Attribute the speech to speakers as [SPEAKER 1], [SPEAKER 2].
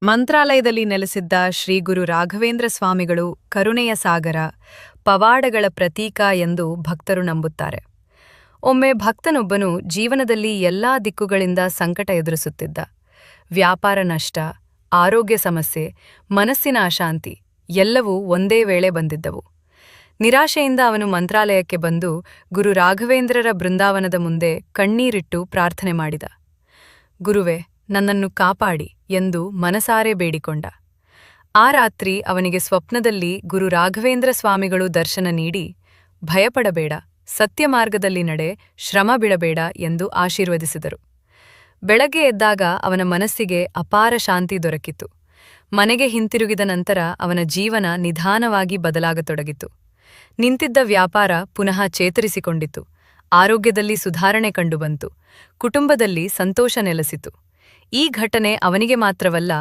[SPEAKER 1] ಮಂತ್ರಾಲಯದಲ್ಲಿ ನೆಲೆಸಿದ್ದ ಶ್ರೀ ಗುರು ರಾಘವೇಂದ್ರ ಸ್ವಾಮಿಗಳು ಕರುಣೆಯ ಸಾಗರ, ಪವಾಡಗಳ ಪ್ರತೀಕ ಎಂದು ಭಕ್ತರು ನಂಬುತ್ತಾರೆ. ಒಮ್ಮೆ ಭಕ್ತನೊಬ್ಬನು ಜೀವನದಲ್ಲಿ ಎಲ್ಲಾ ದಿಕ್ಕುಗಳಿಂದ ಸಂಕಟ ಎದುರಿಸುತ್ತಿದ್ದ. ವ್ಯಾಪಾರ ನಷ್ಟ, ಆರೋಗ್ಯ ಸಮಸ್ಯೆ, ಮನಸ್ಸಿನ ಅಶಾಂತಿ ಎಲ್ಲವೂ ಒಂದೇ ವೇಳೆ ಬಂದಿದ್ದವು. ನಿರಾಶೆಯಿಂದ ಅವನು ಮಂತ್ರಾಲಯಕ್ಕೆ ಬಂದು ಗುರು ರಾಘವೇಂದ್ರರ ಬೃಂದಾವನದ ಮುಂದೆ ಕಣ್ಣೀರಿಟ್ಟು ಪ್ರಾರ್ಥನೆ ಮಾಡಿದ. ಗುರುವೆ, ನನ್ನನ್ನು ಕಾಪಾಡಿ ಎಂದು ಮನಸಾರೆ ಬೇಡಿಕೊಂಡ. ಆ ರಾತ್ರಿ ಅವನಿಗೆ ಸ್ವಪ್ನದಲ್ಲಿ ಗುರು ರಾಘವೇಂದ್ರ ಸ್ವಾಮಿಗಳು ದರ್ಶನ ನೀಡಿ, ಭಯಪಡಬೇಡ, ಸತ್ಯಮಾರ್ಗದಲ್ಲಿ ನಡೆ, ಶ್ರಮ ಬಿಡಬೇಡ ಎಂದು ಆಶೀರ್ವದಿಸಿದರು. ಬೆಳಗ್ಗೆ ಎದ್ದಾಗ ಅವನ ಮನಸ್ಸಿಗೆ ಅಪಾರ ಶಾಂತಿ ದೊರಕಿತು. ಮನೆಗೆ ಹಿಂತಿರುಗಿದ ನಂತರ ಅವನ ಜೀವನ ನಿಧಾನವಾಗಿ ಬದಲಾಗತೊಡಗಿತು. ನಿಂತಿದ್ದ ವ್ಯಾಪಾರ ಪುನಃ ಚೇತರಿಸಿಕೊಂಡಿತು. ಆರೋಗ್ಯದಲ್ಲಿ ಸುಧಾರಣೆ ಕಂಡುಬಂತು. ಕುಟುಂಬದಲ್ಲಿ ಸಂತೋಷ ನೆಲೆಸಿತು. ಈ ಘಟನೆ ಅವನಿಗೆ ಮಾತ್ರವಲ್ಲ,